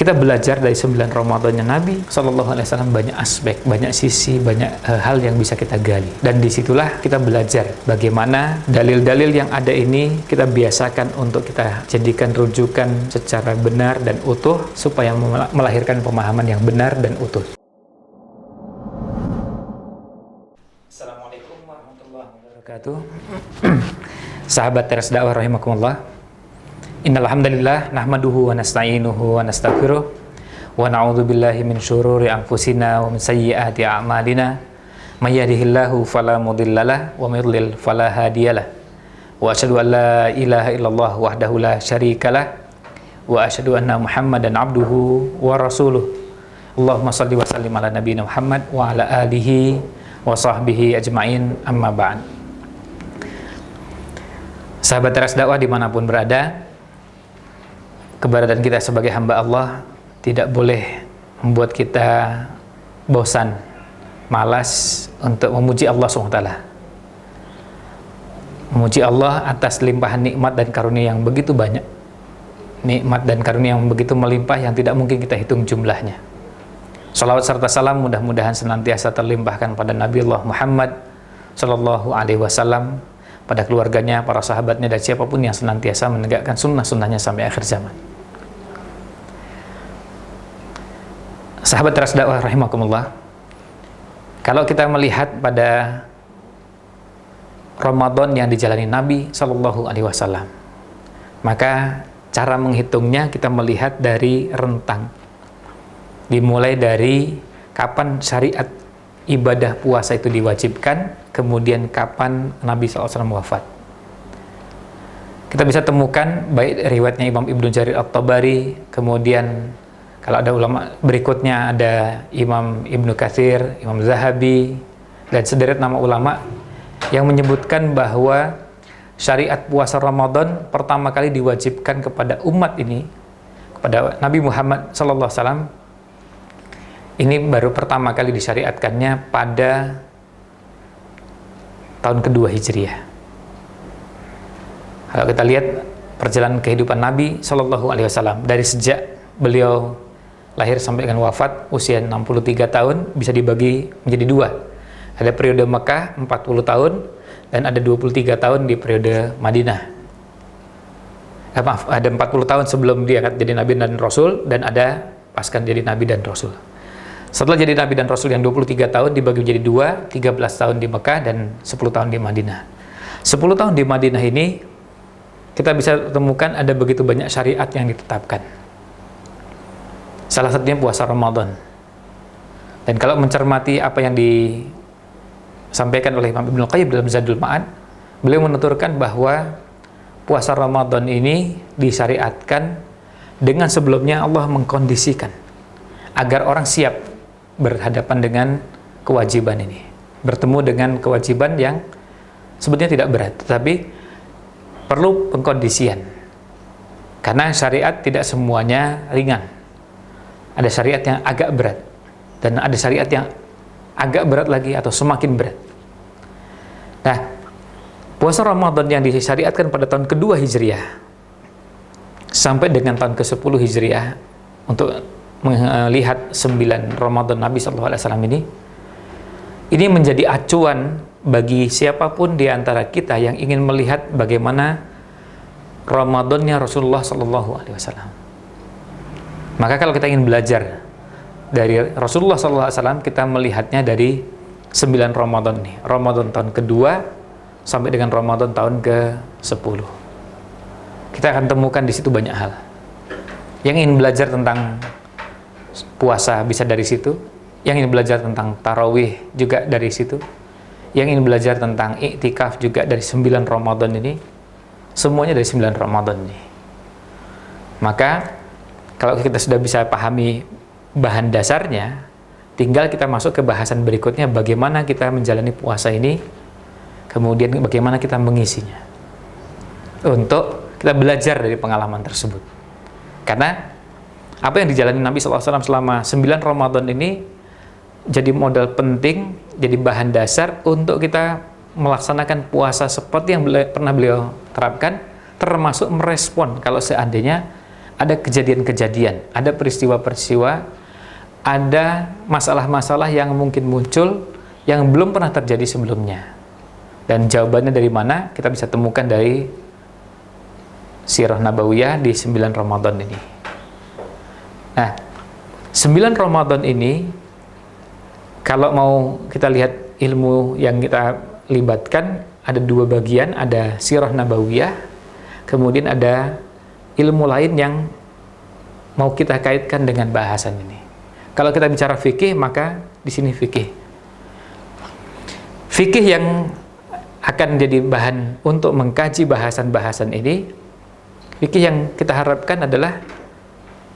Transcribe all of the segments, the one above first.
kita belajar dari 9 Ramadannya Nabi Shallallahu Alaihi Wasallam, banyak aspek, banyak sisi, banyak hal yang bisa kita gali. Dan disitulah kita belajar bagaimana dalil-dalil yang ada ini kita biasakan untuk kita jadikan rujukan secara benar dan utuh, supaya melahirkan pemahaman yang benar dan utuh. Assalamualaikum warahmatullahi wabarakatuh. Sahabat Teras Dakwah rahimakumullah. Innal hamdalillah nahmaduhu wa nasta'inuhu wa nastaghfiruh wa na'udzu billahi min syururi anfusina wa min sayyiati a'malina may yahdihillahu fala mudhillalah wa may yudlil fala hadiyalah wa asyhadu an la ilaha illallah wahdahu la syarikalah wa asyhadu anna Muhammadan abduhu wa rasuluh. Allahumma shalli wa sallim ala nabiyina Muhammad wa ala alihi wa sahbihi ajma'in, amma ba'd. Sahabat Teras Dakwah dimanapun berada, keberadaan kita sebagai hamba Allah tidak boleh membuat kita bosan, malas untuk memuji Allah SWT. Memuji Allah atas limpahan nikmat dan karunia yang begitu banyak. Nikmat dan karunia yang begitu melimpah yang tidak mungkin kita hitung jumlahnya. Salawat serta salam mudah-mudahan senantiasa terlimpahkan pada Nabi Allah Muhammad Sallallahu Alaihi Wasallam, pada keluarganya, para sahabatnya, dan siapapun yang senantiasa menegakkan sunnah-sunnahnya sampai akhir zaman. Sahabat Teras Dakwah rahimakumullah, kalau kita melihat pada Ramadan yang dijalani Nabi Sallallahu Alaihi Wasallam, maka cara menghitungnya kita melihat dari rentang, dimulai dari kapan syariat ibadah puasa itu diwajibkan, kemudian kapan Nabi SAW wafat. Kita bisa temukan baik riwayatnya Imam Ibnu Jarir At-Tabari, kemudian kalau ada ulama berikutnya ada Imam Ibnu Katsir, Imam Zahabi, dan sederet nama ulama yang menyebutkan bahwa syariat puasa Ramadan pertama kali diwajibkan kepada umat ini, kepada Nabi Muhammad SAW, ini baru pertama kali disyariatkannya pada tahun kedua Hijriah. Kalau kita lihat perjalanan kehidupan Nabi Shallallahu Alaihi Wasallam dari sejak beliau lahir sampai dengan wafat usia 63 tahun bisa dibagi menjadi dua. Ada periode Mekah 40 tahun dan ada 23 tahun di periode Madinah. Maaf, ada 40 tahun sebelum dia jadi Nabi dan Rasul, dan ada pasca jadi Nabi dan Rasul. Setelah jadi Nabi dan Rasul yang 23 tahun dibagi menjadi dua, 13 tahun di Mekah dan 10 tahun di Madinah. 10 tahun di Madinah ini kita bisa temukan ada begitu banyak syariat yang ditetapkan. Salah satunya puasa Ramadan. Dan kalau mencermati apa yang disampaikan oleh Imam Ibnu Qayyim dalam Zadul Ma'ad, beliau menuturkan bahwa puasa Ramadan ini disyariatkan dengan sebelumnya Allah mengkondisikan agar orang siap berhadapan dengan kewajiban ini, bertemu dengan kewajiban yang sebetulnya tidak berat, tetapi perlu pengkondisian, karena syariat tidak semuanya ringan. Ada syariat yang agak berat dan ada syariat yang agak berat lagi atau semakin berat. Nah, puasa Ramadan yang disyariatkan pada tahun kedua Hijriah sampai dengan tahun ke-10 Hijriah untuk melihat 9 Ramadan Nabi SAW ini menjadi acuan bagi siapapun di antara kita yang ingin melihat bagaimana Ramadannya Rasulullah SAW. Maka kalau kita ingin belajar dari Rasulullah SAW, kita melihatnya dari 9 Ramadan nih, Ramadan tahun kedua sampai dengan Ramadan tahun ke-10. Kita akan temukan di situ banyak hal. Yang ingin belajar tentang puasa bisa dari situ, yang ingin belajar tentang tarawih juga dari situ, yang ingin belajar tentang iktikaf juga dari 9 Ramadan ini, semuanya dari 9 Ramadan ini. Maka kalau kita sudah bisa pahami bahan dasarnya, tinggal kita masuk ke bahasan berikutnya, bagaimana kita menjalani puasa ini, kemudian bagaimana kita mengisinya, untuk kita belajar dari pengalaman tersebut. Karena apa yang dijalani Nabi SAW selama 9 Ramadan ini jadi modal penting, jadi bahan dasar untuk kita melaksanakan puasa seperti yang pernah beliau terapkan, termasuk merespon kalau seandainya ada kejadian-kejadian, ada peristiwa-peristiwa, ada masalah-masalah yang mungkin muncul yang belum pernah terjadi sebelumnya. Dan jawabannya dari mana? Kita bisa temukan dari Sirah Nabawiyah di 9 Ramadan ini. Nah, 9 Ramadan ini, kalau mau kita lihat ilmu yang kita libatkan, ada 2 bagian, ada Sirah Nabawiyah, kemudian ada ilmu lain yang mau kita kaitkan dengan bahasan ini. Kalau kita bicara fikih, maka di sini fikih. Fikih yang akan jadi bahan untuk mengkaji bahasan-bahasan ini, fikih yang kita harapkan adalah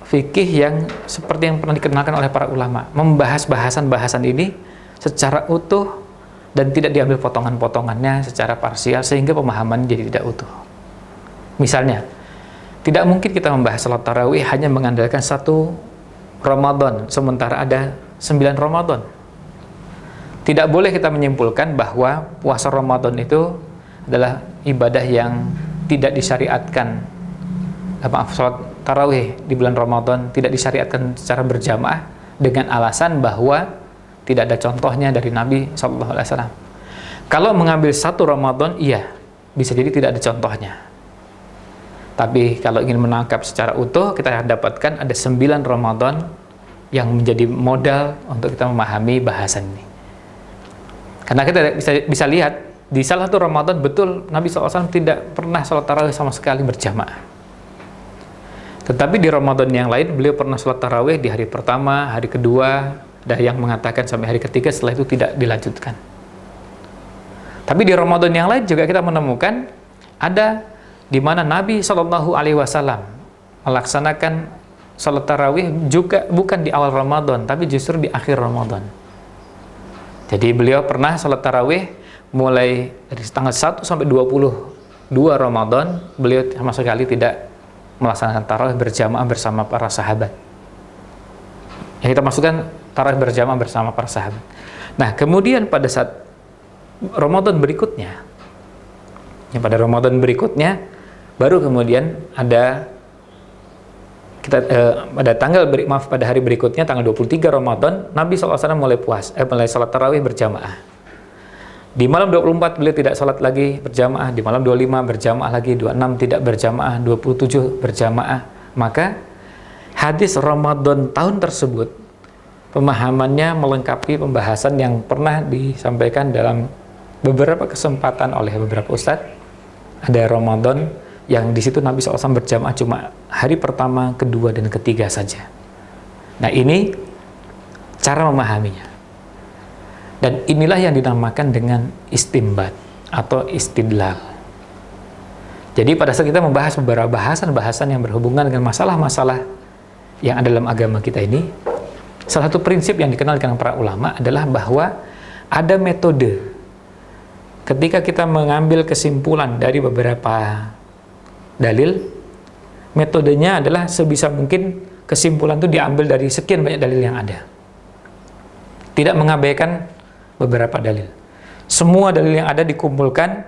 fikih yang seperti yang pernah dikenalkan oleh para ulama, membahas bahasan-bahasan ini secara utuh dan tidak diambil potongan-potongannya secara parsial sehingga pemahaman jadi tidak utuh. Misalnya, tidak mungkin kita membahas salat tarawih hanya mengandalkan 1 Ramadan sementara ada 9 Ramadan. Tidak boleh kita menyimpulkan bahwa puasa Ramadan itu adalah ibadah yang tidak disyariatkan. Salat tarawih di bulan Ramadan tidak disyariatkan secara berjamaah dengan alasan bahwa tidak ada contohnya dari Nabi SAW. Kalau mengambil 1 Ramadan, iya, bisa jadi tidak ada contohnya. Tapi kalau ingin menangkap secara utuh, kita dapatkan ada 9 Ramadan yang menjadi modal untuk kita memahami bahasan ini. Karena kita bisa lihat di salah satu Ramadan, betul Nabi SAW tidak pernah sholat tarawih sama sekali berjamaah. Tetapi di Ramadan yang lain beliau pernah sholat tarawih di hari pertama, hari kedua, dan yang mengatakan sampai hari ketiga, setelah itu tidak dilanjutkan. Tapi di Ramadan yang lain juga kita menemukan ada di mana Nabi SAW melaksanakan sholat tarawih juga bukan di awal Ramadan, tapi justru di akhir Ramadan. Jadi beliau pernah sholat tarawih mulai dari tanggal 1 sampai 22 Ramadan, beliau sama sekali tidak melaksanakan tarawih berjamaah bersama para sahabat. Yang kita maksudkan tarawih berjamaah bersama para sahabat. Nah, kemudian pada saat Ramadan berikutnya, baru kemudian ada pada hari berikutnya tanggal 23 Ramadan Nabi SAW mulai salat tarawih berjamaah. Di malam 24 beliau tidak salat lagi berjamaah, di malam 25 berjamaah lagi, 26 tidak berjamaah, 27 berjamaah. Maka hadis Ramadan tahun tersebut pemahamannya melengkapi pembahasan yang pernah disampaikan dalam beberapa kesempatan oleh beberapa ustadz. Ada Ramadan yang di situ Nabi SAW berjamaah cuma hari pertama, kedua, dan ketiga saja. Nah, ini cara memahaminya. Dan inilah yang dinamakan dengan istinbat atau istidlal. Jadi pada saat kita membahas beberapa bahasan-bahasan yang berhubungan dengan masalah-masalah yang ada dalam agama kita ini, salah satu prinsip yang dikenal dengan para ulama adalah bahwa ada metode ketika kita mengambil kesimpulan dari beberapa dalil. Metodenya adalah sebisa mungkin kesimpulan itu diambil dari sekian banyak dalil yang ada, tidak mengabaikan beberapa dalil. Semua dalil yang ada dikumpulkan,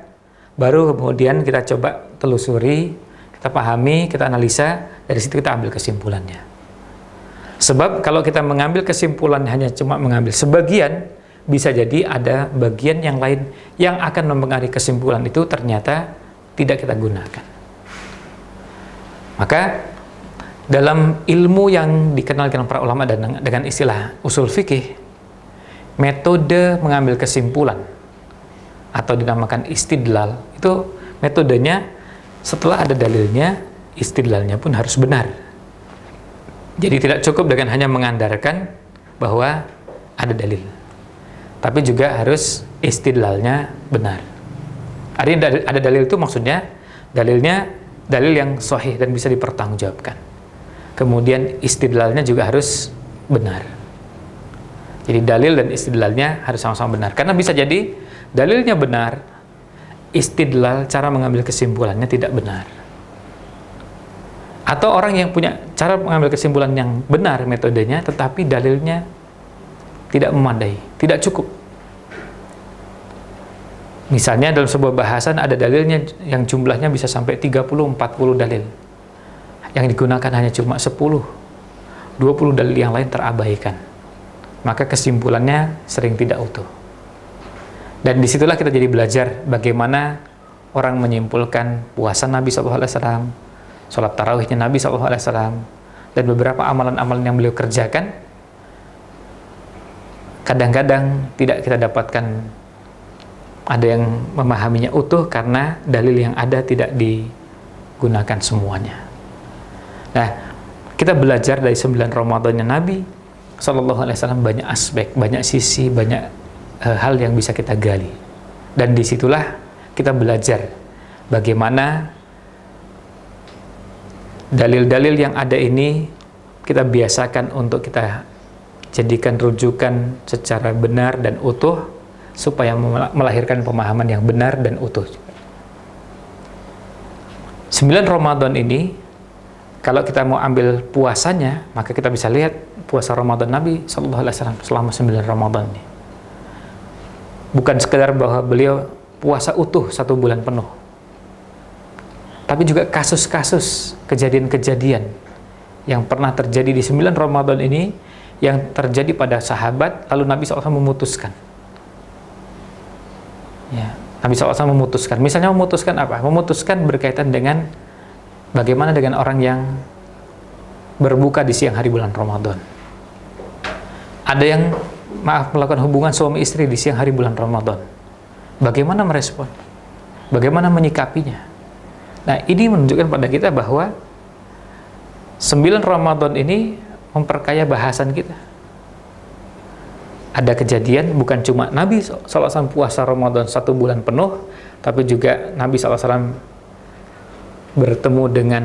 baru kemudian kita coba telusuri, kita pahami, kita analisa, dari situ kita ambil kesimpulannya. Sebab kalau kita mengambil kesimpulan hanya cuma mengambil sebagian, bisa jadi ada bagian yang lain yang akan mempengaruhi kesimpulan itu ternyata tidak kita gunakan. Maka dalam ilmu yang dikenal dengan para ulama dan dengan istilah usul fikih, metode mengambil kesimpulan atau dinamakan istidlal, itu metodenya setelah ada dalilnya, istidlalnya pun harus benar. Jadi tidak cukup dengan hanya mengandalkan bahwa ada dalil, tapi juga harus istidlalnya benar. Artinya ada dalil itu maksudnya dalil yang sahih dan bisa dipertanggungjawabkan. Kemudian istidlalnya juga harus benar. Jadi dalil dan istidlalnya harus sama-sama benar. Karena bisa jadi dalilnya benar, istidlal, cara mengambil kesimpulannya tidak benar. Atau orang yang punya cara mengambil kesimpulan yang benar metodenya, tetapi dalilnya tidak memadai, tidak cukup. Misalnya dalam sebuah bahasan ada dalilnya yang jumlahnya bisa sampai 30-40 dalil. yang digunakan hanya cuma 10, 20 dalil yang lain terabaikan. Maka kesimpulannya sering tidak utuh. Dan disitulah kita jadi belajar bagaimana orang menyimpulkan puasa Nabi SAW, sholat tarawihnya Nabi SAW, dan beberapa amalan-amalan yang beliau kerjakan. Kadang-kadang tidak kita dapatkan ada yang memahaminya utuh karena dalil yang ada tidak digunakan semuanya. Nah, kita belajar dari 9 Ramadannya Nabi SAW, banyak aspek, banyak sisi, banyak hal yang bisa kita gali. Dan disitulah kita belajar bagaimana dalil-dalil yang ada ini kita biasakan untuk kita jadikan rujukan secara benar dan utuh, supaya melahirkan pemahaman yang benar dan utuh. 9 Ramadan ini, kalau kita mau ambil puasanya, maka kita bisa lihat puasa Ramadan Nabi SAW selama 9 Ramadan ini. Bukan sekedar bahwa beliau puasa utuh 1 bulan penuh, tapi juga kasus-kasus, kejadian-kejadian yang pernah terjadi di 9 Ramadan ini, yang terjadi pada sahabat, lalu Nabi SAW memutuskan. Ya, Nabi SAW memutuskan. Misalnya memutuskan apa? Memutuskan berkaitan dengan bagaimana dengan orang yang berbuka di siang hari bulan Ramadan. Ada yang melakukan hubungan suami istri di siang hari bulan Ramadan. Bagaimana merespon? Bagaimana menyikapinya? Nah, ini menunjukkan pada kita bahwa 9 Ramadan ini memperkaya bahasan kita. Ada kejadian, bukan cuma Nabi SAW puasa Ramadan 1 bulan penuh, tapi juga Nabi SAW bertemu dengan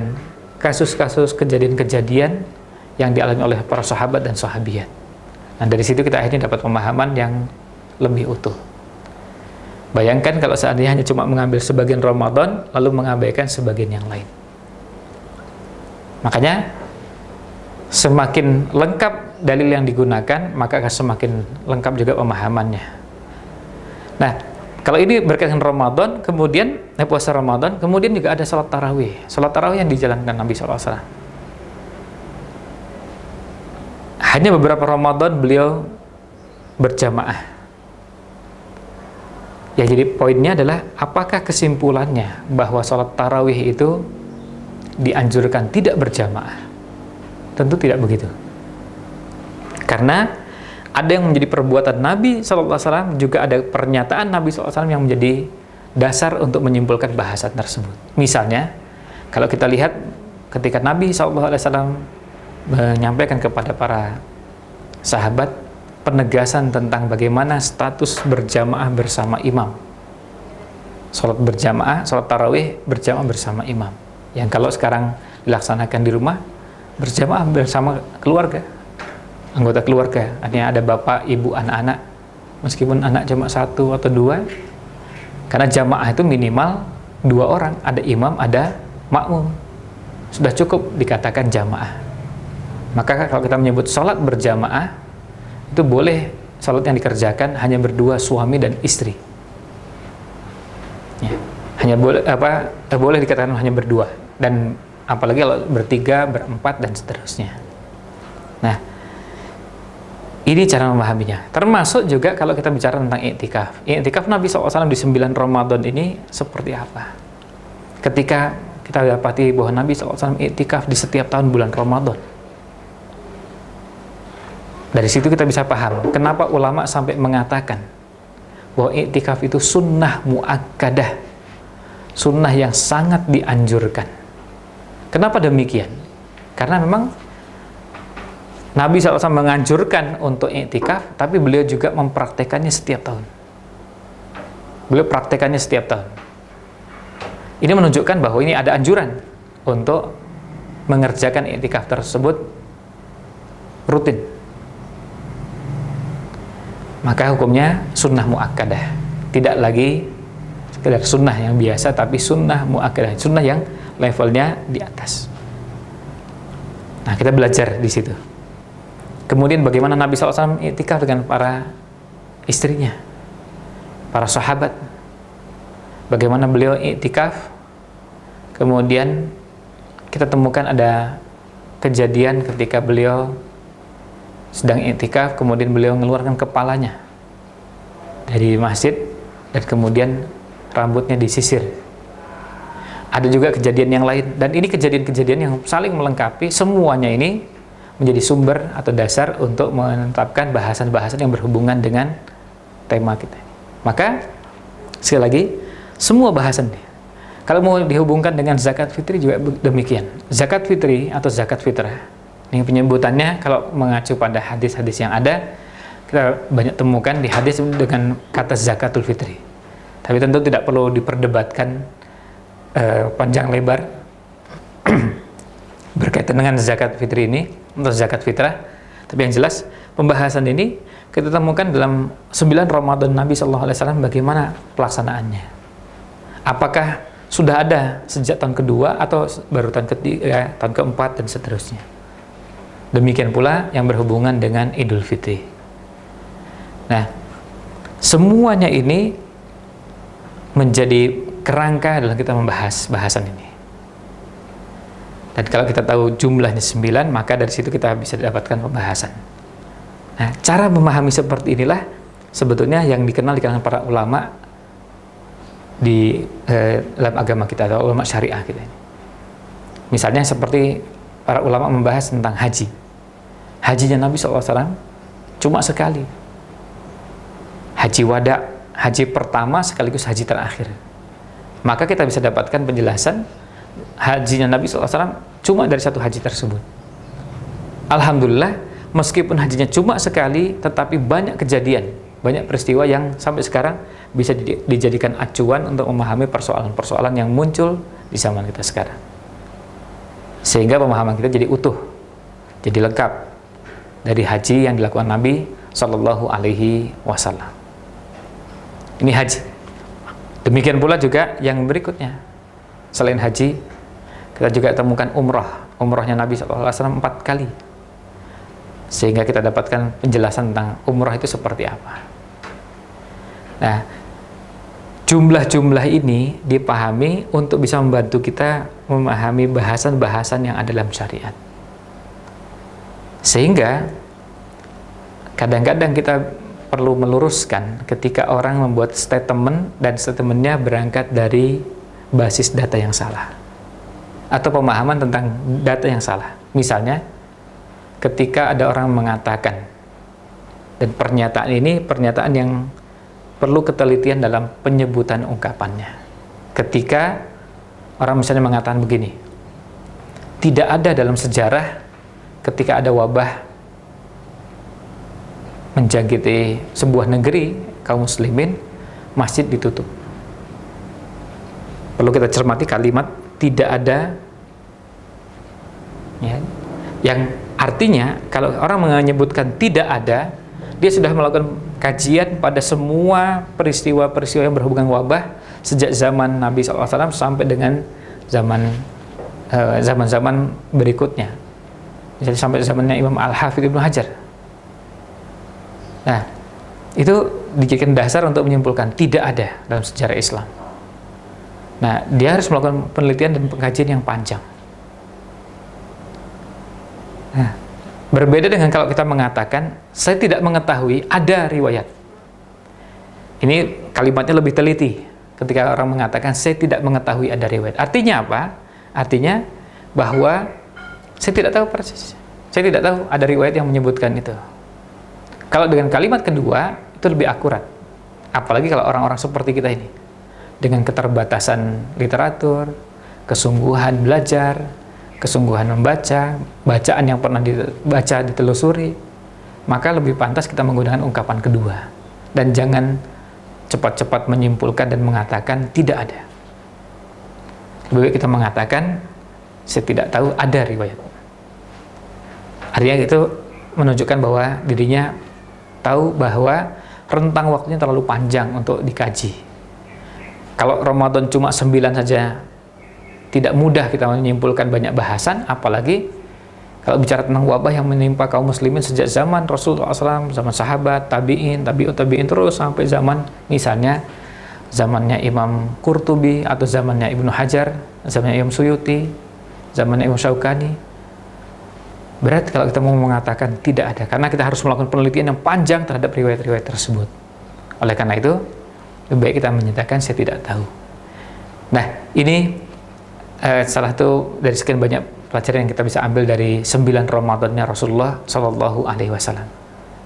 kasus-kasus, kejadian-kejadian yang dialami oleh para sahabat dan sahabiat. Nah, dari situ kita akhirnya dapat pemahaman yang lebih utuh. Bayangkan kalau seandainya hanya cuma mengambil sebagian Ramadan, lalu mengabaikan sebagian yang lain. Makanya, semakin lengkap dalil yang digunakan, maka akan semakin lengkap juga pemahamannya. Nah, kalau ini berkaitan Ramadan, kemudian puasa Ramadan, kemudian juga ada salat tarawih. Salat tarawih yang dijalankan Nabi SAW. Hanya beberapa Ramadan beliau berjamaah. Ya, jadi poinnya adalah apakah kesimpulannya bahwa salat tarawih itu dianjurkan tidak berjamaah? Tentu tidak begitu. Karena ada yang menjadi perbuatan Nabi SAW, juga ada pernyataan Nabi SAW yang menjadi dasar untuk menyimpulkan bahasan tersebut. Misalnya, kalau kita lihat ketika Nabi SAW menyampaikan kepada para sahabat penegasan tentang bagaimana status berjamaah bersama imam. Sholat berjamaah, sholat tarawih berjamaah bersama imam. Yang kalau sekarang dilaksanakan di rumah, berjamaah bersama keluarga, anggota keluarga. Artinya ada bapak, ibu, anak-anak. Meskipun anak cuma 1 atau 2, karena jamaah itu minimal 2 orang, ada imam, ada makmum. Sudah cukup dikatakan jamaah. Maka kalau kita menyebut sholat berjamaah, itu boleh sholat yang dikerjakan hanya berdua, suami dan istri. Ya, hanya boleh boleh dikatakan hanya berdua, dan apalagi kalau bertiga, berempat dan seterusnya. Nah, ini cara memahaminya. Termasuk juga kalau kita bicara tentang i'tikaf. I'tikaf Nabi SAW di 9 Ramadan ini seperti apa? Ketika kita dapati bahwa Nabi SAW i'tikaf di setiap tahun bulan Ramadan. Dari situ kita bisa paham kenapa ulama sampai mengatakan bahwa i'tikaf itu sunnah muakkadah, sunnah yang sangat dianjurkan. Kenapa demikian? Karena memang Nabi SAW menganjurkan untuk i'tikaf, tapi beliau juga mempraktekannya setiap tahun. Beliau praktekannya setiap tahun. Ini menunjukkan bahwa ini ada anjuran untuk mengerjakan i'tikaf tersebut rutin. Maka hukumnya sunnah muakkadah, tidak lagi sekedar sunnah yang biasa, tapi sunnah muakkadah, sunnah yang levelnya di atas. Nah, kita belajar di situ. Kemudian bagaimana Nabi SAW i'tikaf dengan para istrinya, para sahabat. Bagaimana beliau i'tikaf, kemudian kita temukan ada kejadian ketika beliau sedang i'tikaf, kemudian beliau mengeluarkan kepalanya dari masjid dan kemudian rambutnya disisir. Ada juga kejadian yang lain, dan ini kejadian-kejadian yang saling melengkapi. Semuanya ini menjadi sumber atau dasar untuk menetapkan bahasan-bahasan yang berhubungan dengan tema kita. Maka sekali lagi, semua bahasan kalau mau dihubungkan dengan zakat fitri juga demikian. Zakat fitri atau zakat fitrah, ini penyebutannya kalau mengacu pada hadis-hadis yang ada, kita banyak temukan di hadis dengan kata zakatul fitri. Tapi tentu tidak perlu diperdebatkan panjang lebar berkaitan dengan zakat fitri ini atau zakat fitrah. Tapi yang jelas pembahasan ini kita temukan dalam 9 Ramadan Nabi SAW, bagaimana pelaksanaannya. Apakah sudah ada sejak tahun kedua atau baru tahun ketiga, tahun keempat, dan seterusnya. Demikian pula yang berhubungan dengan Idul Fitri. Nah, semuanya ini menjadi kerangka dalam kita membahas bahasan ini. Dan kalau kita tahu jumlahnya 9, maka dari situ kita bisa dapatkan pembahasan. Nah, cara memahami seperti inilah sebetulnya yang dikenal di kalangan para ulama di dalam agama kita atau ulama syariah kita ini. Misalnya seperti para ulama membahas tentang haji. Hajinya Nabi SAW cuma sekali. Haji wada, haji pertama sekaligus haji terakhir. Maka kita bisa dapatkan penjelasan hajinya Nabi SAW cuma dari satu haji tersebut. Alhamdulillah, meskipun hajinya cuma sekali, tetapi banyak kejadian, banyak peristiwa yang sampai sekarang bisa dijadikan acuan untuk memahami persoalan-persoalan yang muncul di zaman kita sekarang. Sehingga pemahaman kita jadi utuh, jadi lengkap dari haji yang dilakukan Nabi Shallallahu Alaihi Wasallam. Ini haji. Demikian pula juga yang berikutnya. Selain haji, kita juga temukan umrah. Umrahnya Nabi Shallallahu Alaihi Wasallam 4 kali. Sehingga kita dapatkan penjelasan tentang umrah itu seperti apa. Nah, jumlah-jumlah ini dipahami untuk bisa membantu kita memahami bahasan-bahasan yang ada dalam syariat. Sehingga kadang-kadang kita perlu meluruskan ketika orang membuat statement dan statementnya berangkat dari basis data yang salah atau pemahaman tentang data yang salah. Misalnya, ketika ada orang mengatakan, dan pernyataan ini pernyataan yang perlu ketelitian dalam penyebutan ungkapannya. Ketika orang misalnya mengatakan begini, tidak ada dalam sejarah ketika ada wabah menjangkiti sebuah negeri kaum muslimin, masjid ditutup. Perlu kita cermati kalimat tidak ada, ya, yang artinya kalau orang menyebutkan tidak ada, dia sudah melakukan kajian pada semua peristiwa-peristiwa yang berhubungan wabah sejak zaman Nabi SAW sampai dengan zaman-zaman berikutnya. Jadi sampai zamannya Imam Al-Hafidh Ibnu Hajar. Nah, itu dijadikan dasar untuk menyimpulkan tidak ada dalam sejarah Islam. Nah, dia harus melakukan penelitian dan pengkajian yang panjang. Nah, berbeda dengan kalau kita mengatakan saya tidak mengetahui ada riwayat. Ini kalimatnya lebih teliti ketika orang mengatakan saya tidak mengetahui ada riwayat. Artinya apa? Artinya bahwa saya tidak tahu persis. Saya tidak tahu ada riwayat yang menyebutkan itu. Kalau dengan kalimat kedua itu lebih akurat. Apalagi kalau orang-orang seperti kita ini dengan keterbatasan literatur, kesungguhan belajar, kesungguhan membaca, bacaan yang pernah dibaca ditelusuri, maka lebih pantas kita menggunakan ungkapan kedua dan jangan cepat-cepat menyimpulkan dan mengatakan tidak ada. Lebih baik kita mengatakan saya tidak tahu ada riwayat. Artinya itu menunjukkan bahwa dirinya tahu bahwa rentang waktunya terlalu panjang untuk dikaji. Kalau Ramadan cuma 9 saja tidak mudah kita menyimpulkan banyak bahasan, apalagi kalau bicara tentang wabah yang menimpa kaum muslimin sejak zaman Rasulullah SAW, zaman sahabat, tabi'in, tabi'ut tabi'in, terus sampai zaman misalnya zamannya Imam Qurtubi atau zamannya Ibnu Hajar, zamannya Imam Suyuti, zaman Imam Syaukani. Berat kalau kita mau mengatakan tidak ada, karena kita harus melakukan penelitian yang panjang terhadap riwayat-riwayat tersebut. Oleh karena itu, lebih baik kita menyatakan saya tidak tahu. Nah, ini salah satu dari sekian banyak pelajaran yang kita bisa ambil dari 9 Ramadannya Rasulullah Shallallahu Alaihi Wasallam.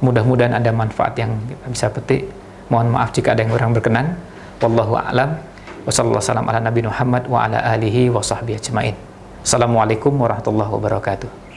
Mudah-mudahan ada manfaat yang kita bisa petik. Mohon maaf jika ada yang kurang berkenan. Wallahu a'lam. Wassalamualaikum ala Nabi Muhammad wa ala alihi wa sahbihi ajmain. Assalamualaikum warahmatullahi wabarakatuh.